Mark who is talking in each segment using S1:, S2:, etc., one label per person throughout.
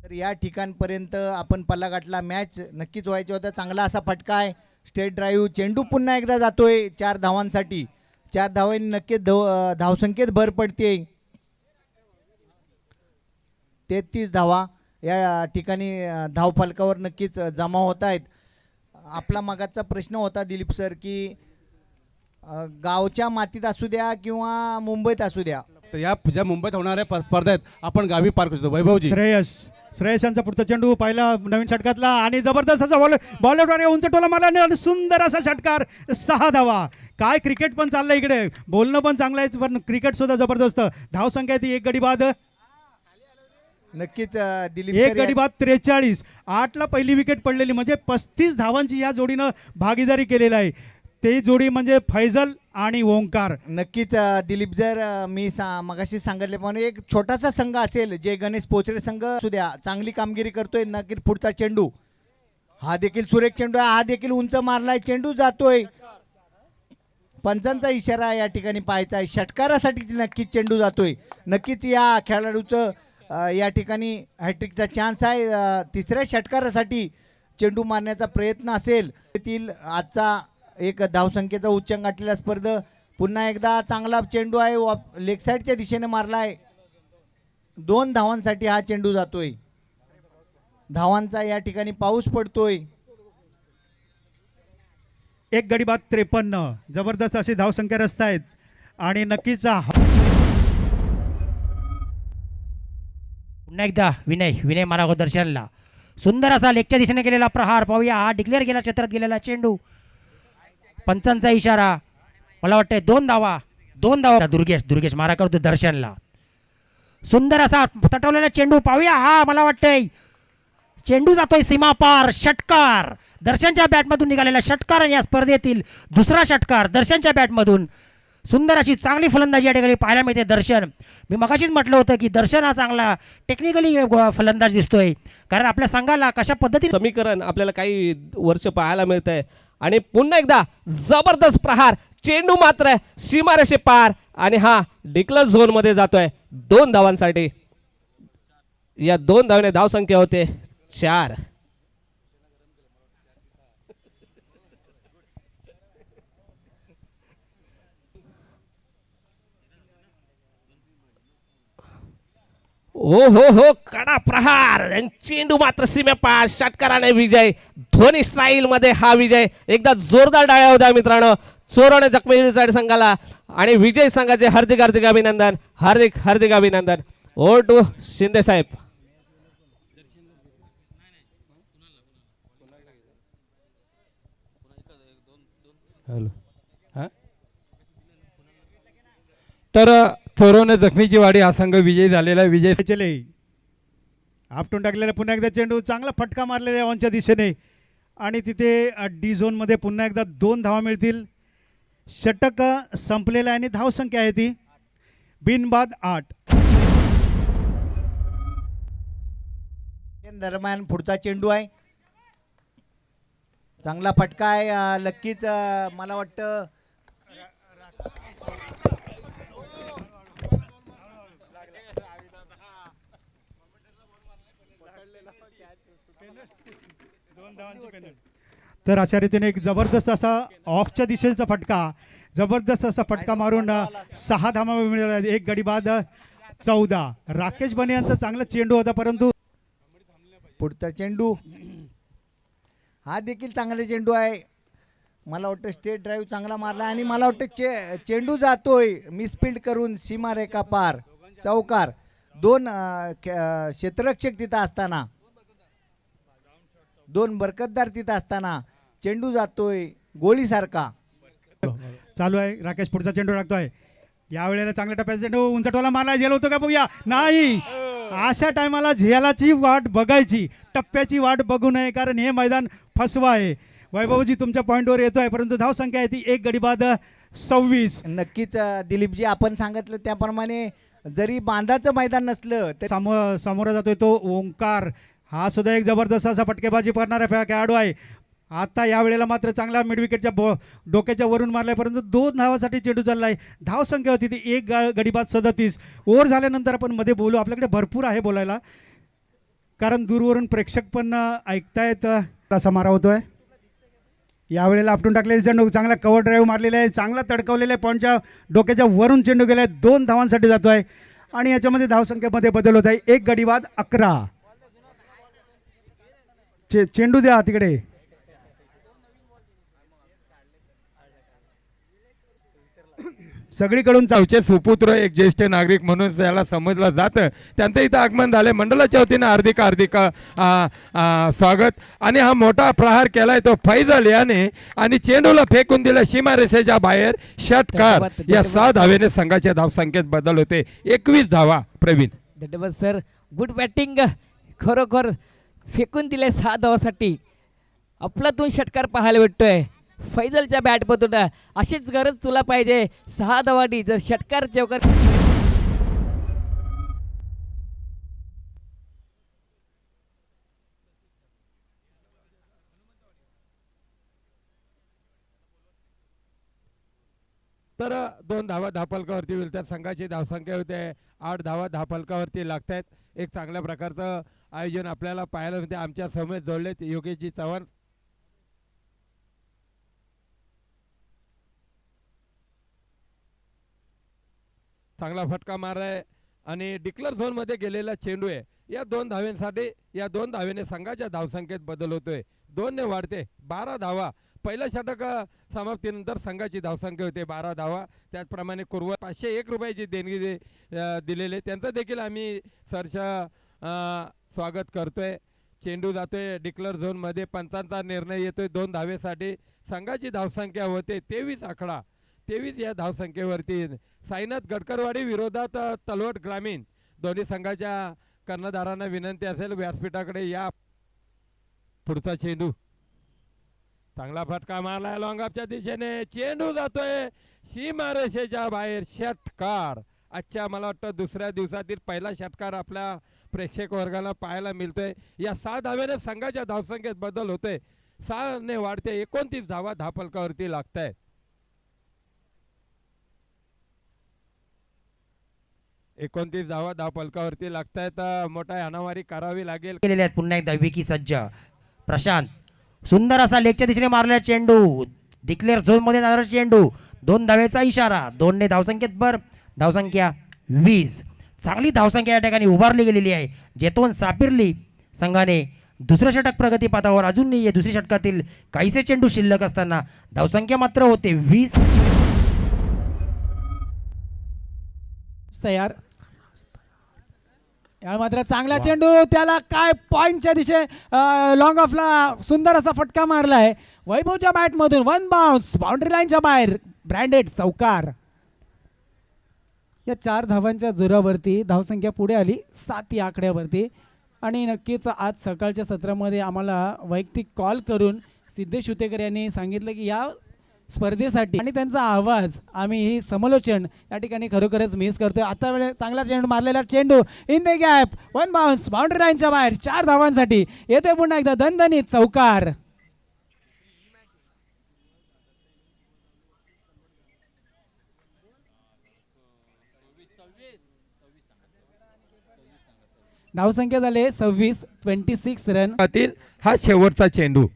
S1: तर या ठिकाणपर्यंत आपण पल्ला गाठला. मॅच नक्कीच व्हायचा होता. चांगला असा फटका आहे. Straight drive. चेंडू पुन्हा एकदा जातोय 4 धावांसाठी. 4 धावांनी नक्कीच धावसंख्येत भर पडते. 33 धावा या ठिकाणी धावफलकावर नक्कीच जमा होत आहेत. आपला मागाचा प्रश्न होता दिलीप सर की गावच्या मातीत असू द्या किंवा मुंबईत असू द्या,
S2: तर या ज्या मुंबईत होणाऱ्या स्पर्धा आहेत आपण गावी पार करू शकतो. वैभवजी,
S3: श्रेयसांचा पुढचा चेंडू पहिला नवीन षटकातला आणि जबरदस्त असा बॉलर उंच टोला मारला आणि सुंदर असा षटकार. 6 धावा. काय क्रिकेट पण चाललं इकडे, बोलणं पण चांगलं आहे पण क्रिकेट सुद्धा जबरदस्त. धावसंख्या ती 1 गडी बाद.
S1: नक्कीच दिलीप
S3: 1
S1: सर
S3: गडी बाद 43. 8 ला पहिली विकेट पडलेली म्हणजे 35 धावांची या जोडीनं भागीदारी केलेला आहे. ते जोडी म्हणजे फैजल आणि ओंकार.
S1: नक्कीच दिलीप जर मी मगाशी सांगितल्याप्रमाणे एक छोटासा संघ असेल जे गणेश पोचरे संघ असू द्या, चांगली कामगिरी करतोय. नक्कीच पुढचा चेंडू हा देखील सुरेख चेंडू आहे. हा देखील उंच मारलाय. चेंडू जातोय. पंचांचा इशारा या ठिकाणी पाहायचा आहे. षटकारासाठी नक्कीच चेंडू जातोय. नक्कीच या खेळाडूचं या ठिकाणी हॅट्रिकचा चान्स आहे. तिसऱ्या षटकारासाठी चेंडू मारण्याचा प्रयत्न असेल. येथील आजचा एक धावसंख्येचा उच्चांक गाठलेला स्पर्धा. पुन्हा एकदा चांगला चेंडू आहे. लेग साईडच्या दिशेने मारलाय. 2 धावांसाठी हा चेंडू जातोय. धावांचा या ठिकाणी पाऊस पडतोय.
S3: 1 गडी बाद 53. जबरदस्त अशी धावसंख्या रचत आहेत आणि नक्कीच
S4: पुन्हा एकदा विनय मारागो दर्शनला सुंदर असा लेगच्या दिशेने केलेला प्रहार पाहूया. हा डिक्लेअर केला, क्षेत्रात गेलेला चेंडू. पंचांचा इशारा. मला वाटतंय 2 धावा. दुर्गेश मारा करतो दर्शनला. सुंदर असा तटवलेला चेंडू पाहूया. हा मला वाटतंय चेंडू जातोय सीमा पार. षटकार दर्शनच्या बॅटमधून निघालेला षटकार आणि या स्पर्धेतील दुसरा षटकार दर्शनच्या बॅटमधून. सुंदर अशी चांगली फलंदाजी या ठिकाणी पाहायला मिळते. दर्शन, मी मगाशीच म्हटलं होतं की दर्शन हा चांगला टेक्निकली फलंदाज दिसतोय, कारण आपल्या संघाला कशा पद्धतीने
S5: समीकरण आपल्याला काही वर्ष पाहायला मिळत आहे. आणि पुन्हा एकदा जबरदस्त प्रहार. चेंडू मात्र सीमारेषे पार आणि हा डिक्लर झोन मध्ये जातोय 2 धावांसाठी. या 2 धावाने धावसंख्या होते 4. हो कडा प्रहार. चेंडू मात्र सीमेपार. षटकाराने विजय. धोनी स्टाईल मध्ये हा विजय. एकदा जोरदार टाळ्या होत्या मित्रांनो. चोरवणे जखमी संघाला आणि विजय संघाचे हार्दिक अभिनंदन. हार्दिक अभिनंदन. ओ टू शिंदे साहेब.
S6: हॅलो. तर चोरवणे जखमीची वाडी हा संघ विजयी झालेला. विजय
S3: चले आपटून टाकलेला पुन्हा एकदा चेंडू. चांगला फटका मारलेला ऑनच्या दिशेने आणि तिथे डी झोनमध्ये पुन्हा एकदा 2 धावा मिळतील. षटक संपलेला आहे आणि धावसंख्या आहे ती बिनबाद 8.
S1: दरम्यान पुढचा चेंडू आहे. चांगला फटका आहे. नक्कीच मला वाटतं
S3: तर अशा रीतीने एक जबरदस्त असा ऑफच्या दिशेचा फटका मारून 6 धावा मिळाल्या. 1 गडी बाद 14. राकेश बने यांचा चांगला चेंडू होता परंतु
S1: पुढचा चेंडू हा देखील चांगला चेंडू आहे. मला वाटतं स्ट्रेट ड्राईव्ह चांगला मारला आणि मला वाटतं चेंडू जातोय मिसफिल्ड करून सीमारेखा पार. चौकार. 2 क्षेत्ररक्षक तिथं असताना, 2 बरकतदार तिथं असताना चेंडू जातोय गोळीसारखा.
S3: चालू आहे. राकेश पुढचा चेंडू टाकतोय. यावेळेला चांगल्या टप्प्याचा चेंडू उंच टोला मारला. झेल होतो का बघूया. नाही. अशा टायमाला झेलाची वाट बघायची, टप्प्याची वाट बघू नये, कारण हे मैदान फसवा आहे. वैभवजी तुमच्या पॉईंटवर येतोय परंतु धावसंख्या आहे ती 1 गडी बाद 26.
S1: नक्कीच दिलीपजी आपण सांगितलं त्याप्रमाणे जरी बांधाचं मैदान नसलं तर
S3: समोर जातोय तो ओंकार. हा सुद्धा एक जबरदस्त असा फटकेबाजी करणारा खेळाडू आहे. आता यावेळेला मात्र चांगला मिड विकेटच्या डोक्याच्या वरून मारलाय परंतु 2 धावासाठी चेंडू चाललाय. धावसंख्या होती ती 1 गडी बाद 37. ओव्हर झाल्यानंतर आपण मध्ये बोलू, आपल्याकडे भरपूर आहे बोलायला. कारण दूरवरून प्रेक्षक पण ऐकतायत. असा मारा होतोय यावेळेला. आपटून टाकलेले चेंडू, चांगला कव्हर ड्राईव्ह मारलेला आहे, चांगला तडकवलेला आहे, पॉईंटच्या डोक्याच्या वरून चेंडू गेला आहे. 2 धावांसाठी जातोय आणि याच्यामध्ये धावसंख्येमध्ये बदल होत आहे. 1 गडी बाद 11. चेंडू द्या तिकडे. सगळीकडून
S6: गावचे सुपुत्र एक ज्येष्ठ नागरिक म्हणून त्याला समजलं जातं. त्यांचं इथं आगमन झालंय. मंडळाच्या वतीनं हार्दिक हार्दिक स्वागत. आणि हा मोठा प्रहार केलाय तो फैजल याने आणि चेंडूला फेकून दिला सीमारेषेच्या बाहेर. षटकार. या 6 धावेने संघाच्या धावसंख्येत बदल होते. 21 धावा. प्रवीण
S7: धन्यवाद सर. Good batting. खरोखर फेकून दिले 6 धावासाठी. अफलातून षटकार पाहायला भेटतोय फैजलच्या बॅटमधून. अशीच गरज तुला पाहिजे 6 धावांनी. जर षटकार चौकार
S6: तर 2 धावा धापलकावरती होईल. तर संघाची धावसंख्या होते 8 धावा धापलकावरती लागत आहेत. एक चांगल्या प्रकारचं आयोजन आपल्याला पाहायला मिळते. आमच्या समोर जोडलेत योगेशजी चव्हाण. चांगला फटका मारलाय आणि डिक्लेअर झोन मध्ये गेलेला चेंडू आहे. या 2 धावेसाठी, या 2 धावेने संघाच्या धावसंख्येत बदल होतोय. 2 ने वाढते 12 धावा. पहिल्या षटक समाप्तीनंतर संघाची धावसंख्या होते 12 धावा. त्याचप्रमाणे कुर्व 501 रुपयाची देणगी दिलेले त्यांचं देखील आम्ही सरच्या स्वागत करतोय. चेंडू जातोय डिक्लेअर झोन मध्ये. पंचांचा निर्णय येतोय 2 धावेसाठी. संघाची धावसंख्या होते 23 आकडा. 23 या धावसंख्येवरती साईनाथ गडकरवाडी विरोधात तलवट ग्रामीण. दोन्ही संघाच्या कर्णधारांना विनंती असेल व्यासपीठाकडे या. पुढचा चेंडू. चांगला फटका मारलाय लॉंगअपच्या दिशेने. चेंडू जातोय सीमारेषेच्या बाहेर. षटकार. आजच्या मला वाटतं दुसऱ्या दिवसातील पहिला षटकार आपल्या प्रेक्षक वर्गाला पाहायला मिळतोय. या 6 धाव्याने संघाच्या धावसंख्येत बदल होते. 6 ने वाढते 29 धावा धापलकावरती लागत आहेत. 29 धावा धावपलकावरती लागतायत. मोठा हाणामारी करावी लागेल.
S4: केलेले आहेत पुन्हा एकदा विकी सज्ज. प्रशांत सुंदर असा लेगच्या दिशेने मारलेला चेंडू. डिक्लेअर झोन मध्ये जाणारा चेंडू. 2 धावेचा इशारा. 2 ने धावसंख्येत भर. धावसंख्या 20. चांगली धावसंख्या या ठिकाणी उभारली गेलेली आहे. जेतवण सापिरली संघाने दुसरं षटक प्रगती पथावर. अजूनही या दुसऱ्या षटकातील काहीसे चेंडू शिल्लक असताना धावसंख्या मात्र होते 20.
S8: तयार. या मात्र चांगला चेंडू. त्याला काय पॉइंटच्या दिशे लॉंग ऑफला सुंदर असा फटका मारला आहे वैभवच्या बॅटमधून. 1 बाउन्स बाउंड्री लाईनच्या बाहेर. ब्रँडेड चौकार. या 4 धावांच्या जोरावरती धावसंख्या पुढे आली 7 या आकड्यावरती. आणि नक्कीच आज सकाळच्या सत्रामध्ये आम्हाला वैयक्तिक कॉल करून सिद्धेश हुतेकर यांनी सांगितलं की या स्पर्धेसाठी आणि त्यांचा आवाज आम्ही ही समालोचन या ठिकाणी खरोखरच मिस करतोय. आता वेळे चांगला चेंडू मारलेला चेंडू in the gap. 1 bounce boundary लाईनच्या बाहेर. 4 धावांसाठी येते पुन्हा एकदा दणदणीत चौकार. धावसंख्या झाले 26 रन.
S6: हा शेवटचा चेंडू.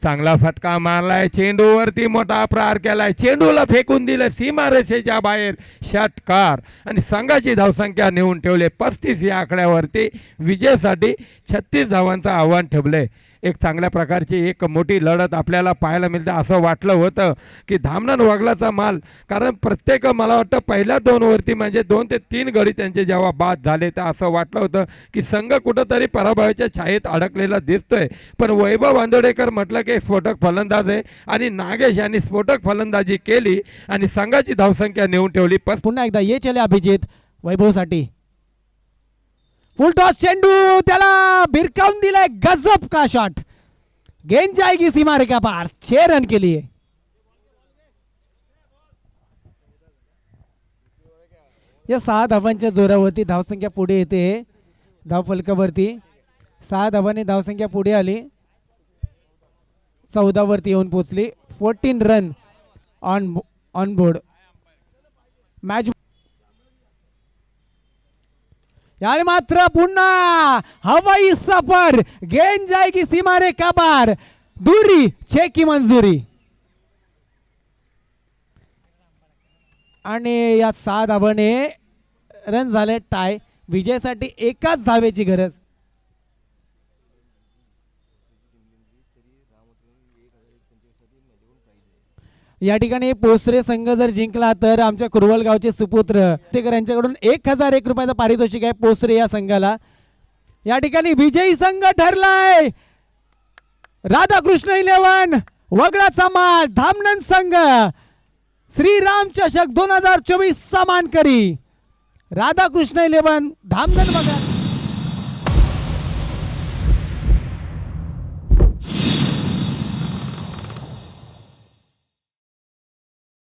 S6: चांगला फटका मारलाय. चेंडूवरती मोठा प्रहार केलाय. चेंडूला फेकून दिलं सीमारेषेच्या बाहेर. षटकार. आणि संघाची धावसंख्या नेऊन ठेवले 35 या आकड्यावरती. विजयासाठी 36 धावांचं आव्हान ठेवलंय. एक चांगल्या प्रकारची एक मोठी लढत आपल्याला पाहायला मिळते. असं वाटलं होतं की धामणन वगलाचा माल. कारण प्रत्येक मला वाटतं पहिल्या 2 वरती म्हणजे 2 ते 3 गडी त्यांचे जेव्हा बाद झाले तर असं वाटलं होतं की संघ कुठंतरी पराभवाच्या छायेत अडकलेला दिसतोय. पण वैभव आंदोडेकर म्हटलं की स्फोटक फलंदाज आहे आणि नागेश यांनी स्फोटक फलंदाजी केली आणि संघाची धावसंख्या नेऊन ठेवली.
S8: पुन्हा एकदा ये चले अभिजित वैभवसाठी. फुल टॉस चेंडू. त्याला भिरकावून दिलाय. गजब का शॉट. गेंद जाएगी सीमा रेखा पार. 6 रन के लिए. या 6 धावांच्या जोरावरती धावसंख्या पुढे येते धावफलकावरती. 6 धावांनी धावसंख्या पुढे आली. 14 वरती येऊन पोहोचली. 14 रन ऑन बोर्ड. मॅच याने मात्र पुन्हा हवाई सफर गेंद जाएगी सीमा रेखा पार दूरी 6 की मंजुरी आणि या 6 धावाने रन झाले टाय विजयासाठी एकाच धावेची गरज या ठिकाणी पोसरे संघ जर जिंकला तर आमच्या कुरवल गावचे सुपुत्र यांच्याकडून 1001 रुपयाचं पारितोषिक आहे पोसरे या संघाला या ठिकाणी विजयी संघ ठरलाय राधाकृष्ण 11 वगळाचा माल धामणन संघ श्रीराम चषक 2024 चा मानकरी राधाकृष्ण 11 धामणन वगळा